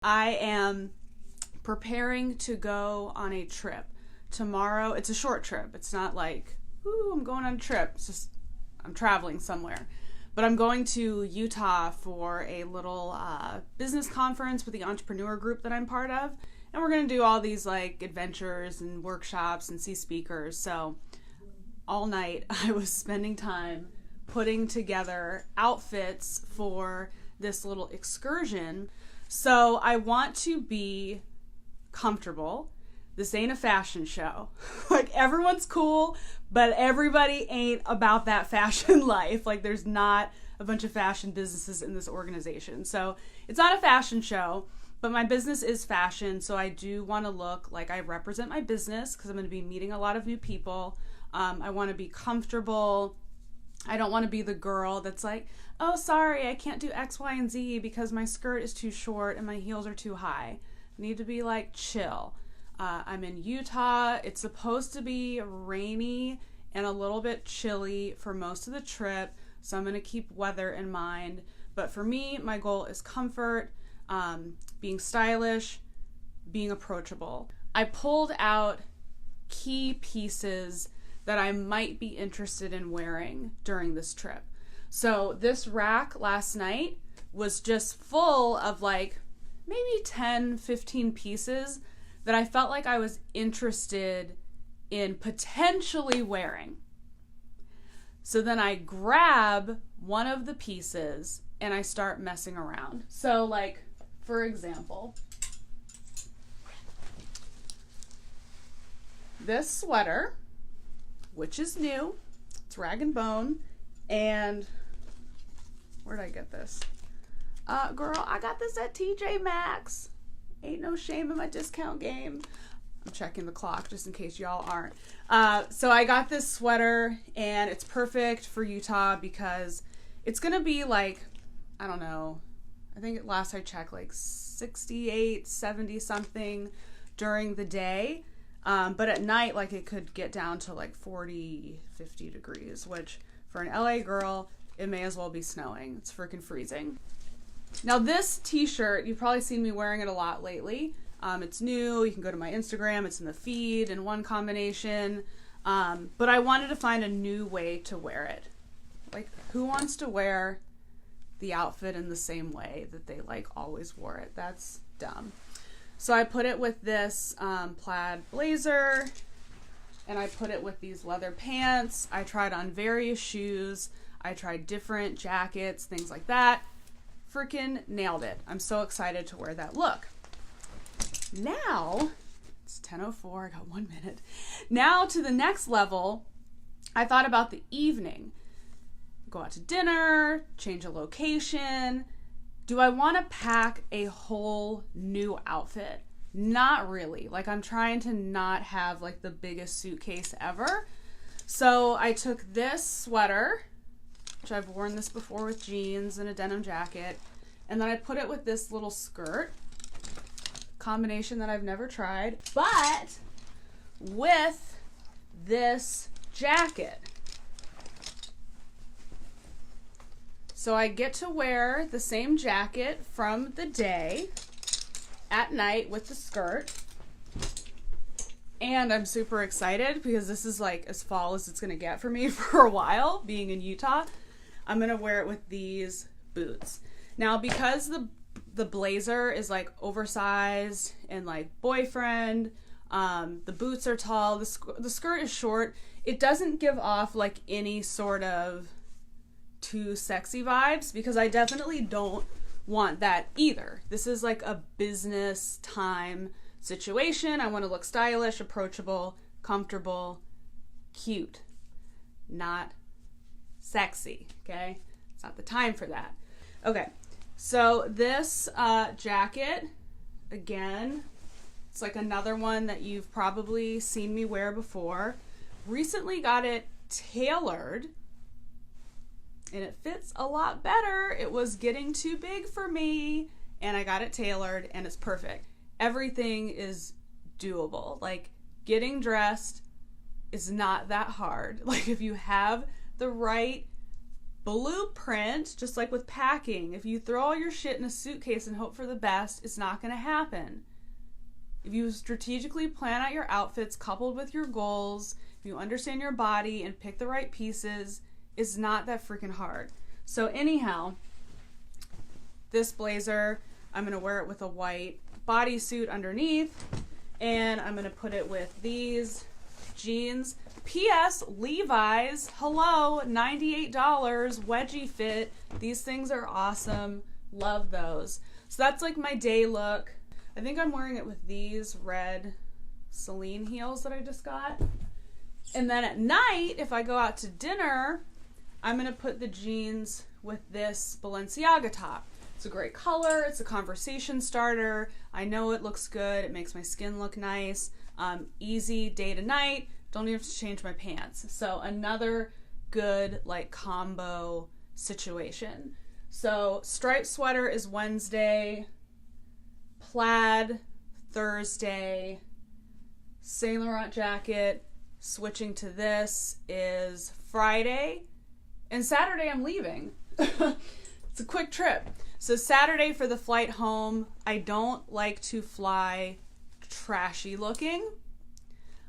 I am preparing to go on a trip. Tomorrow, it's a short trip. It's not like, ooh, I'm going on a trip. It's just, I'm traveling somewhere. But I'm going to Utah for a little business conference with the entrepreneur group that I'm part of. And we're going to do all these like adventures and workshops and see speakers. So all night I was spending time putting together outfits for this little excursion. So I want to be comfortable. This ain't a fashion show. Like, everyone's cool, but everybody ain't about that fashion life. Like, there's not a bunch of fashion businesses in this organization. So it's not a fashion show, but my business is fashion. So I do want to look like I represent my business because I'm going to be meeting a lot of new people. I want to be comfortable. I don't want to be the girl that's like, oh, sorry, I can't do X, Y, and Z because my skirt is too short and my heels are too high. I need to be like, chill. I'm in Utah. It's supposed to be rainy and a little bit chilly for most of the trip, so I'm going to keep weather in mind. But for me, my goal is comfort, being stylish, being approachable. I pulled out key pieces that I might be interested in wearing during this trip. So this rack last night was just full of like maybe 10, 15 pieces that I felt like I was interested in potentially wearing. So then I grab one of the pieces and I start messing around. So like, for example, this sweater, which is new, it's rag and bone, and where did I get this? Girl, I got this at TJ Maxx. Ain't no shame in my discount game. I'm checking the clock just in case y'all aren't. So I got this sweater and it's perfect for Utah because it's gonna be like, I don't know, I think last I checked like 68, 70 something during the day. But at night, like, it could get down to like 40, 50 degrees, which for an LA girl, it may as well be snowing. It's freaking freezing. Now this t-shirt, you've probably seen me wearing it a lot lately. It's new. You can go to my Instagram. It's in the feed in one combination. But I wanted to find a new way to wear it. Like, who wants to wear the outfit in the same way that they like always wore it? That's dumb. So I put it with this plaid blazer, and I put it with these leather pants. I tried on various shoes. I tried different jackets, things like that. Freaking nailed it. I'm so excited to wear that look. Now, it's 10:04, I got 1 minute. Now to the next level, I thought about the evening. Go out to dinner, change a location. Do I want to pack a whole new outfit? Not really. Like, I'm trying to not have like the biggest suitcase ever. So I took this sweater, which I've worn this before with jeans and a denim jacket, and then I put it with this little skirt combination that I've never tried, but with this jacket. So I get to wear the same jacket from the day at night with the skirt. And I'm super excited because this is like as fall as it's gonna get for me for a while, being in Utah. I'm gonna wear it with these boots. Now, because the blazer is like oversized and like boyfriend, the boots are tall, the skirt is short, it doesn't give off like any sort of too sexy vibes, because I definitely don't want that either. This is like a business time situation. I want to look stylish, approachable, comfortable, cute, not sexy, okay? It's not the time for that. Okay, so this jacket, again, it's like another one that you've probably seen me wear before. Recently got it tailored, and it fits a lot better. It was getting too big for me, and I got it tailored, and it's perfect. Everything is doable. Like, getting dressed is not that hard. Like, if you have the right blueprint, just like with packing. If you throw all your shit in a suitcase and hope for the best, it's not going to happen. If you strategically plan out your outfits coupled with your goals, if you understand your body and pick the right pieces, it's not that freaking hard. So anyhow, this blazer, I'm going to wear it with a white bodysuit underneath, and I'm going to put it with these jeans. P.S. Levi's, hello, $98, wedgie fit. These things are awesome. Love those. So that's like my day look. I think I'm wearing it with these red Celine heels that I just got. And then at night, if I go out to dinner, I'm going to put the jeans with this Balenciaga top. It's a great color. It's a conversation starter. I know it looks good. It makes my skin look nice. Easy day to night. Don't even have to change my pants. So another good like combo situation. So striped sweater is Wednesday. Plaid Thursday. Saint Laurent jacket, switching to this, is Friday. And Saturday I'm leaving. It's a quick trip. So Saturday for the flight home, I don't like to fly trashy looking.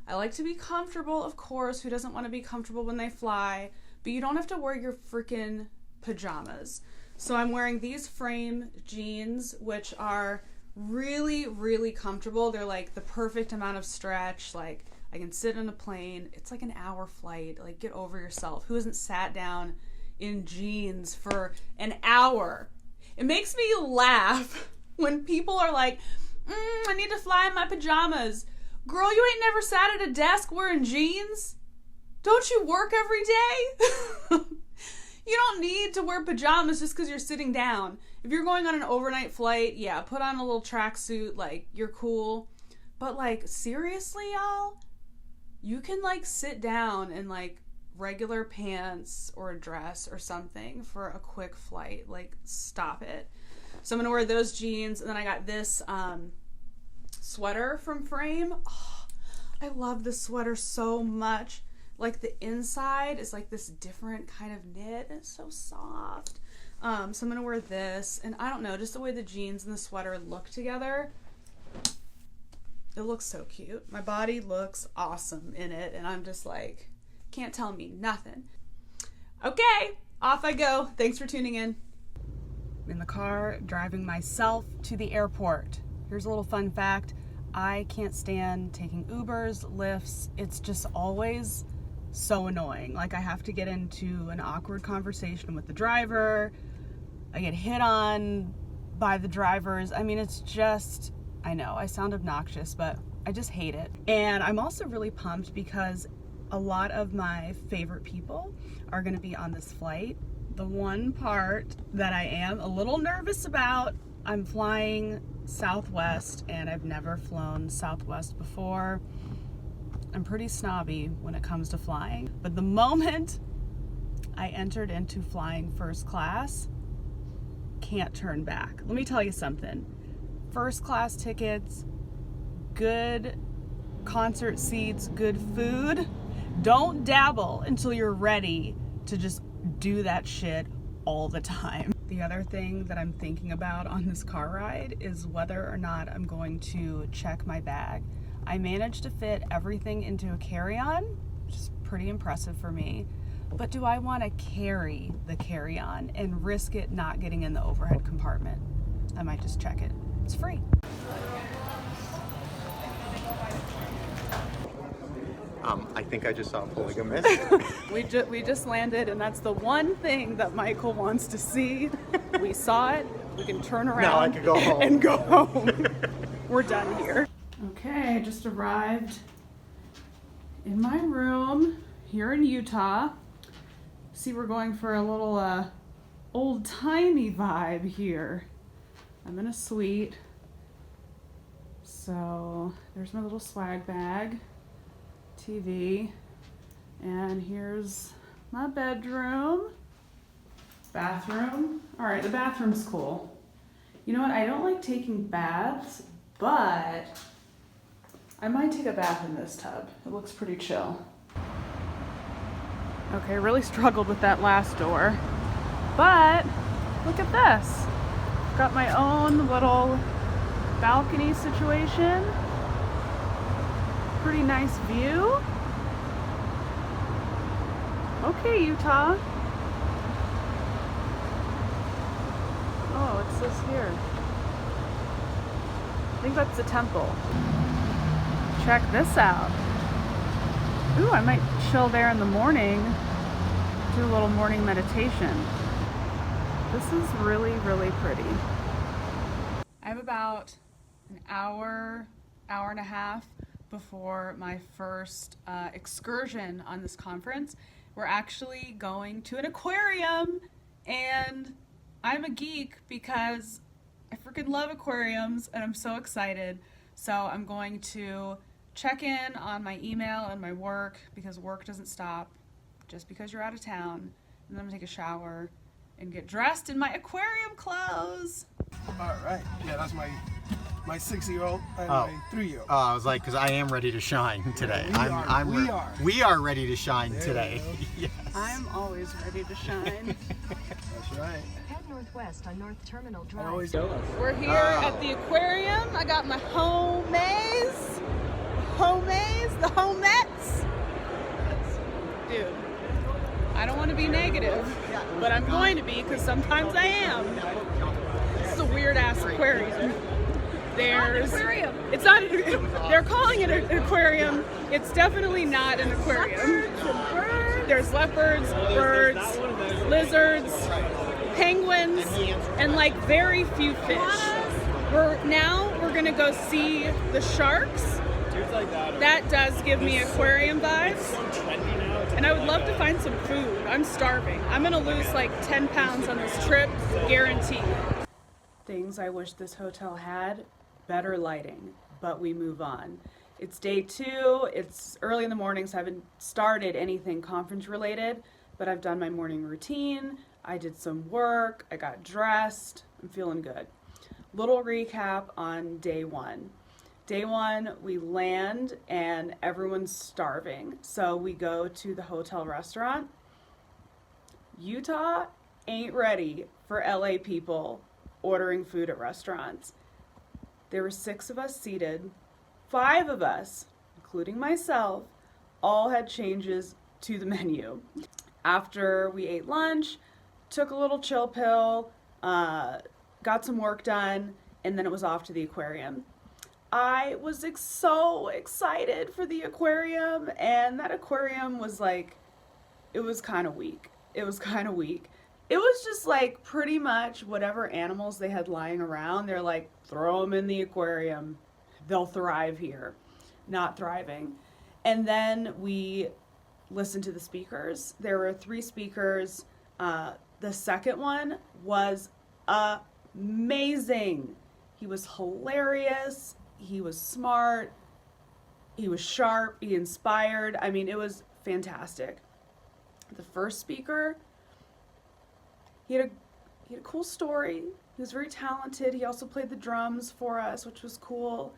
I like to be comfortable, of course. Who doesn't want to be comfortable when they fly? But you don't have to wear your freaking pajamas. So I'm wearing these frame jeans, which are really, really comfortable. They're like the perfect amount of stretch. Like I can sit on a plane. It's like an hour flight. Like get over yourself. Who hasn't sat down in jeans for an hour? It makes me laugh when people are like, I need to fly in my pajamas. Girl, you ain't never sat at a desk wearing jeans? Don't you work every day? You don't need to wear pajamas just because you're sitting down. If you're going on an overnight flight, yeah, put on a little tracksuit, like, you're cool. But, like, seriously, y'all? You can, like, sit down in, like, regular pants or a dress or something for a quick flight. Like, stop it. So I'm going to wear those jeans, and then I got this sweater from Frame. Oh, I love this sweater so much. Like the inside is like this different kind of knit. It's so soft. So I'm gonna wear this, and I don't know, just the way the jeans and the sweater look together, it looks so cute. My body looks awesome in it, and I'm just like, can't tell me nothing. Okay, off I go. Thanks for tuning in. I'm in the car driving myself to the airport. Here's a little fun fact. I can't stand taking Ubers, Lyfts. It's just always so annoying. Like I have to get into an awkward conversation with the driver. I get hit on by the drivers. I mean, it's just, I know I sound obnoxious, but I just hate it. And I'm also really pumped because a lot of my favorite people are going to be on this flight. The one part that I am a little nervous about, I'm flying Southwest, and I've never flown Southwest before. I'm pretty snobby when it comes to flying, but the moment I entered into flying first class, can't turn back. Let me tell you something. First class tickets, good concert seats, good food. Don't dabble until you're ready to just do that shit all the time. The other thing that I'm thinking about on this car ride is whether or not I'm going to check my bag. I managed to fit everything into a carry-on, which is pretty impressive for me. But do I want to carry the carry-on and risk it not getting in the overhead compartment? I might just check it. It's free. I think I just saw a polygamist. We just landed, and that's the one thing that Michael wants to see. We saw it. We can turn around. Now I can go home. And go home. We're done here. Okay, I just arrived in my room here in Utah. See, we're going for a little old-timey vibe here. I'm in a suite. So there's my little swag bag, TV, and here's my bedroom, bathroom. All right, the bathroom's cool. You know what? I don't like taking baths, but I might take a bath in this tub. It looks pretty chill. Okay, I really struggled with that last door. But look at this. Got my own little balcony situation. Pretty nice view. Okay, Utah. Oh, what's this here? I think that's the temple. Check this out. Ooh, I might chill there in the morning, do a little morning meditation. This is really, really pretty. I have about an hour and a half before my first excursion on this conference. We're actually going to an aquarium, and I'm a geek because I freaking love aquariums and I'm so excited. So I'm going to check in on my email and my work, because work doesn't stop just because you're out of town. And then I'm gonna take a shower and get dressed in my aquarium clothes. All right. Yeah, that's my 6-year-old and my 3-year-old. Oh, I was like, because I am ready to shine today. We are ready to shine today. Yes. I'm always ready to shine. That's right. Head northwest on North Terminal Drive. Always We're here at the aquarium. I got my the homettes. Dude, I don't want to be negative, but I'm going to be, because sometimes I am. This is a weird ass aquarium. It's not they're calling it an aquarium. It's definitely not an aquarium. There's leopards, birds, lizards, penguins, and like very few fish. We're gonna go see the sharks. That does give me aquarium vibes. And I would love to find some food. I'm starving. I'm gonna lose like 10 pounds on this trip, guaranteed. Things I wish this hotel had: better lighting, but we move on. It's day 2, it's early in the morning, so I haven't started anything conference related, but I've done my morning routine, I did some work, I got dressed, I'm feeling good. Little recap on day 1. Day 1, we land and everyone's starving, so we go to the hotel restaurant. Utah ain't ready for LA people ordering food at restaurants. There were 6 of us seated. 5 of us, including myself, all had changes to the menu. After we ate lunch, took a little chill pill, got some work done, and then it was off to the aquarium. I was so excited for the aquarium, and that aquarium was like, it was kind of weak. It was just like pretty much whatever animals they had lying around, they're like, throw them in the aquarium. They'll thrive here. Not thriving. And then we listened to the speakers. There were 3 speakers. The second one was amazing. He was hilarious. He was smart. He was sharp. He inspired. I mean, it was fantastic. The first speaker, he had a cool story. He was very talented. He also played the drums for us, which was cool.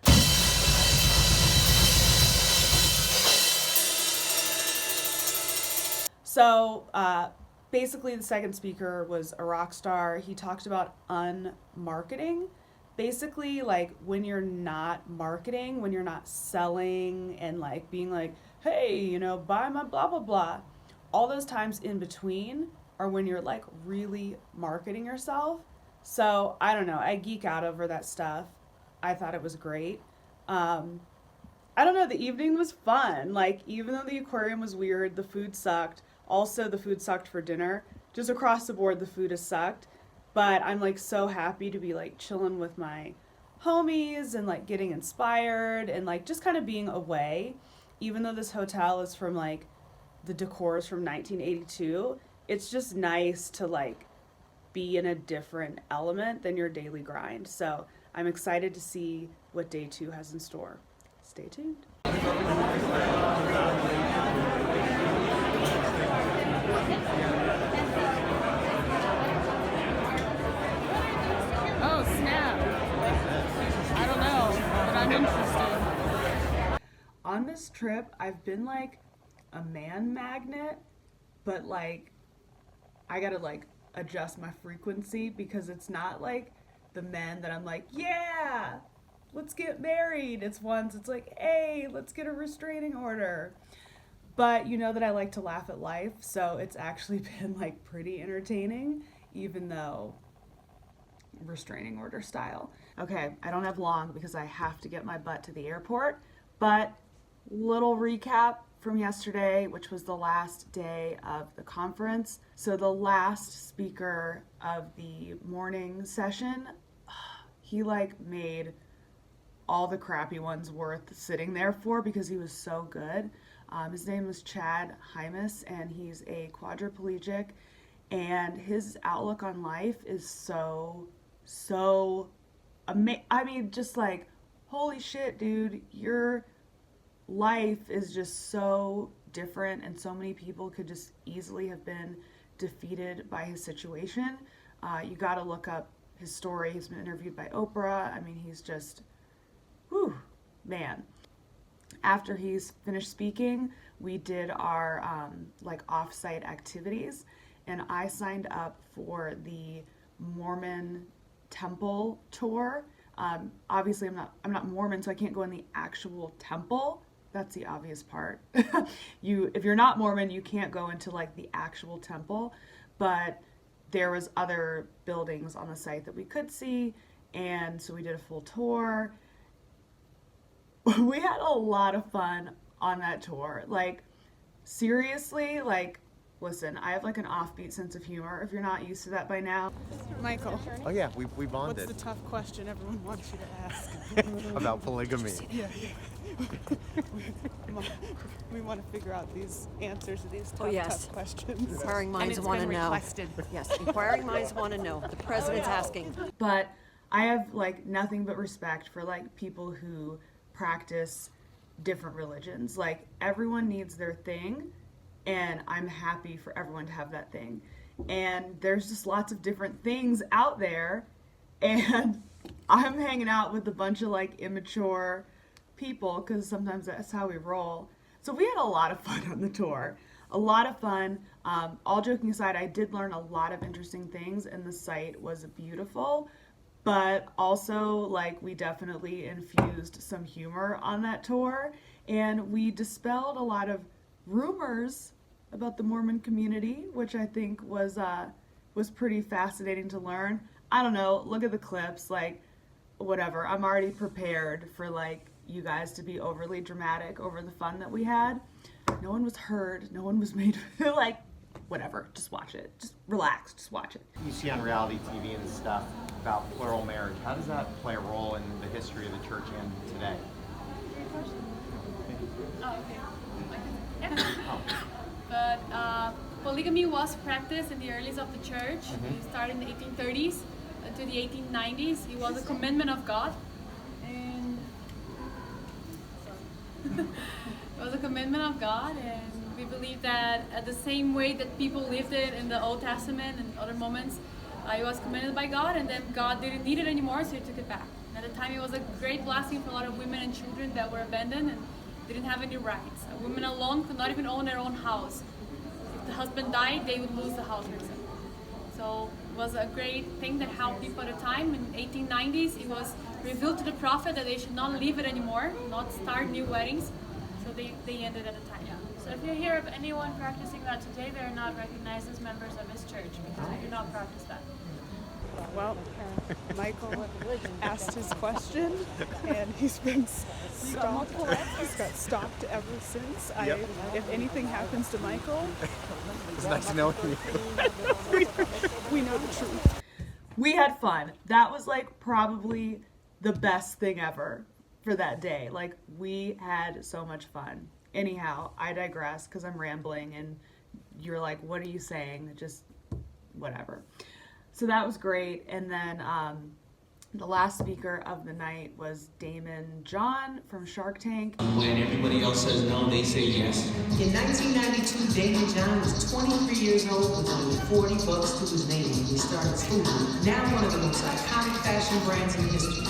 So basically the second speaker was a rock star. He talked about unmarketing. Basically, like when you're not marketing, when you're not selling and like being like, hey, you know, buy my blah, blah, blah. All those times in between are when you're like really marketing yourself. So I don't know, I geek out over that stuff. I thought it was great. I don't know, the evening was fun. Like, even though the aquarium was weird, the food sucked. Also, the food sucked for dinner. Just across the board, the food has sucked. But I'm like so happy to be like chilling with my homies and like getting inspired and like just kind of being away. Even though this hotel is from like, the decor is from 1982, it's just nice to like be in a different element than your daily grind. So I'm excited to see what day 2 has in store. Stay tuned. Oh, snap. I don't know, but I'm interested. On this trip, I've been like a man magnet, but like I gotta like adjust my frequency, because it's not like the men that I'm like, yeah, let's get married. It's like, hey, let's get a restraining order. But you know that I like to laugh at life, so it's actually been like pretty entertaining, even though restraining order style. Okay, I don't have long because I have to get my butt to the airport, but little recap from yesterday, which was the last day of the conference. So the last speaker of the morning session, he like made all the crappy ones worth sitting there for because he was so good. His name was Chad Hymas, and he's a quadriplegic, and his outlook on life is so I mean, just like, holy shit, dude, your life is just so different, and so many people could just easily have been defeated by his situation. You got to look up his story. He's been interviewed by Oprah. I mean, he's just, whew, man. After he's finished speaking, we did our like off-site activities, and I signed up for the Mormon temple tour. Obviously, I'm not Mormon, so I can't go in the actual temple. That's the obvious part. If you're not Mormon, you can't go into like the actual temple, but there was other buildings on the site that we could see, and so we did a full tour. We had a lot of fun on that tour. Like, seriously, like, listen, I have like an offbeat sense of humor, if you're not used to that by now. Michael. Oh yeah, we bonded. What's the tough question everyone wants you to ask? About polygamy. Yeah. We want to figure out these answers to these tough questions. Inquiring minds want to know. Yes, inquiring minds want to know. The president's asking. But I have like nothing but respect for like people who practice different religions. Like, everyone needs their thing, and I'm happy for everyone to have that thing. And there's just lots of different things out there, and I'm hanging out with a bunch of like immature people because sometimes that's how we roll. So we had a lot of fun on the tour. A lot of fun. All joking aside, I did learn a lot of interesting things, and the site was beautiful. But also, like, we definitely infused some humor on that tour, and we dispelled a lot of rumors about the Mormon community, which I think was pretty fascinating to learn. I don't know, look at the clips, like, whatever. I'm already prepared for, like, you guys to be overly dramatic over the fun that we had. No one was hurt. No one was made feel like, whatever. Just watch it. Just relax. Just watch it. You see on reality TV and stuff about plural marriage. How does that play a role in the history of the church and today? Oh, okay. Yeah. But polygamy was practiced in the earliest of the church. It started in the 1830s to the 1890s. It was a commandment of God. And it was a commandment of God, and we believe that the same way that people lived it in the Old Testament and other moments, it was commanded by God, and then God didn't need it anymore, so he took it back. And at the time, it was a great blessing for a lot of women and children that were abandoned and didn't have any rights. Women alone could not even own their own house. If the husband died, they would lose the house herself. So it was a great thing that helped people at the time. In the 1890s, it was revealed to the prophet that they should not leave it anymore, not start new weddings. So they ended at the time. Yeah. So if you hear of anyone practicing that today, they're not recognized as members of his church because they do not practice that. Well, Michael asked his question, and he's been stopped. He's got stopped ever since. If anything happens to Michael, It's nice to know you. we know the truth. We had fun. That was like probably the best thing ever for that day. Like, we had so much fun. Anyhow, I digress because I'm rambling, and you're like, what are you saying? Just whatever. So that was great. And then the last speaker of the night was Damon John from Shark Tank. When everybody else says no, they say yes. In 1992, Damon John was 23 years old with only 40 bucks to his name when he started school. Now one of the most iconic fashion brands in history.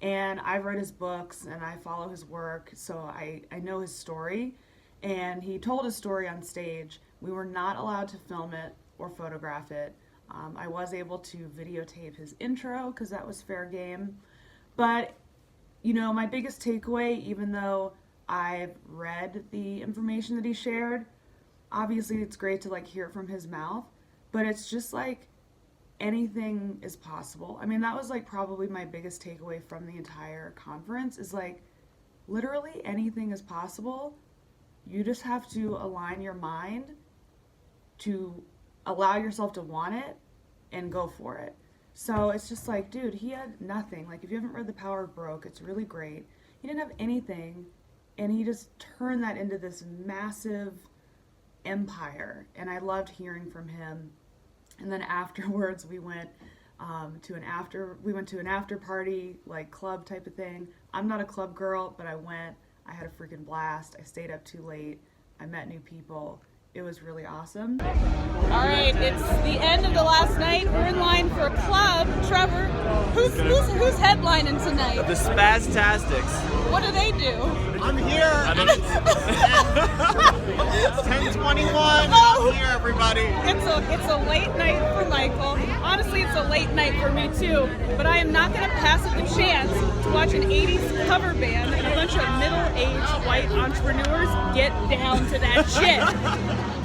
And I've read his books, and I follow his work, so I know his story. And he told his story on stage. We were not allowed to film it or photograph it. I was able to videotape his intro because that was fair game. But, you know, my biggest takeaway, even though I've read the information that he shared, obviously it's great to like hear it from his mouth, but it's just like anything is possible. I mean, that was like probably my biggest takeaway from the entire conference is like literally anything is possible. You just have to align your mind to allow yourself to want it and go for it. So it's just like, dude, he had nothing. Like, if you haven't read The Power of Broke, it's really great. He didn't have anything, and he just turned that into this massive empire. And I loved hearing from him. And then afterwards, we went to an after party, like club type of thing. I'm not a club girl, but I went. I had a freaking blast. I stayed up too late. I met new people. It was really awesome. All right, it's the end of the last night. We're in line for a club. Trevor, who's headlining tonight? The Spaztastics. What do they do? I'm here. It's 10:21. Oh. I'm here, everybody. It's a late night for Michael. Honestly, it's a late night for me too. But I am not going to pass up the chance to watch an 80s cover band and a bunch of middle-aged white entrepreneurs get down to that shit.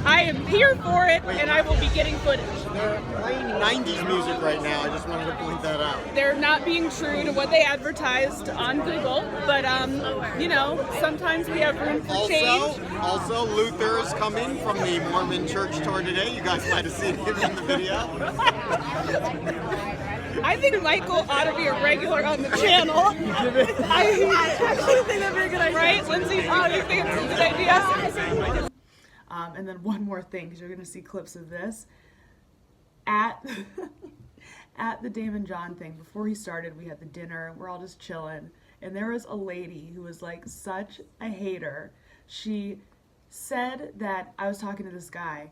I am here for it, and I will be getting footage. They're playing 90s music right now. I just wanted to point that out. They're not being true to what they advertised on Google, but you know, sometimes we have room for change. Also, Luther is coming from the Mormon church tour today. You guys might have seen him in the video. I think Michael ought to be a regular on the channel. I actually think that'd be a good idea. Right, Lindsay? Oh, you think it's a good idea? And then one more thing, because you're going to see clips of this. At the Damon John thing, before he started, we had the dinner. We're all just chilling. And there was a lady who was like such a hater. She said that I was talking to this guy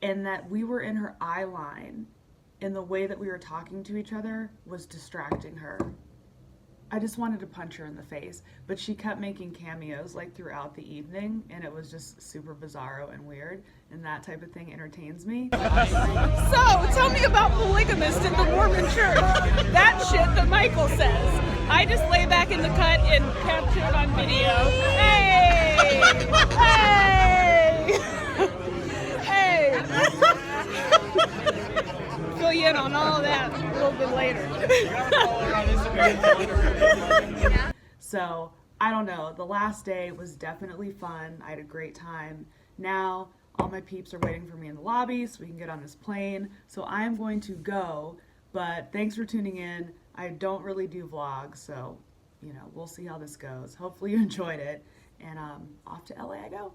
and that we were in her eye line and the way that we were talking to each other was distracting her. I just wanted to punch her in the face, but she kept making cameos like throughout the evening, and it was just super bizarro and weird, and that type of thing entertains me. So, tell me about polygamist in the Mormon church. That shit that Michael says. I just lay back in the cut and capture it on video. Hey! Hey! Hey! Fill you in on all that a little bit later. So, I don't know. The last day was definitely fun. I had a great time. Now, all my peeps are waiting for me in the lobby so we can get on this plane. So I am going to go, but thanks for tuning in. I don't really do vlogs, so, you know, we'll see how this goes. Hopefully you enjoyed it, and off to LA I go.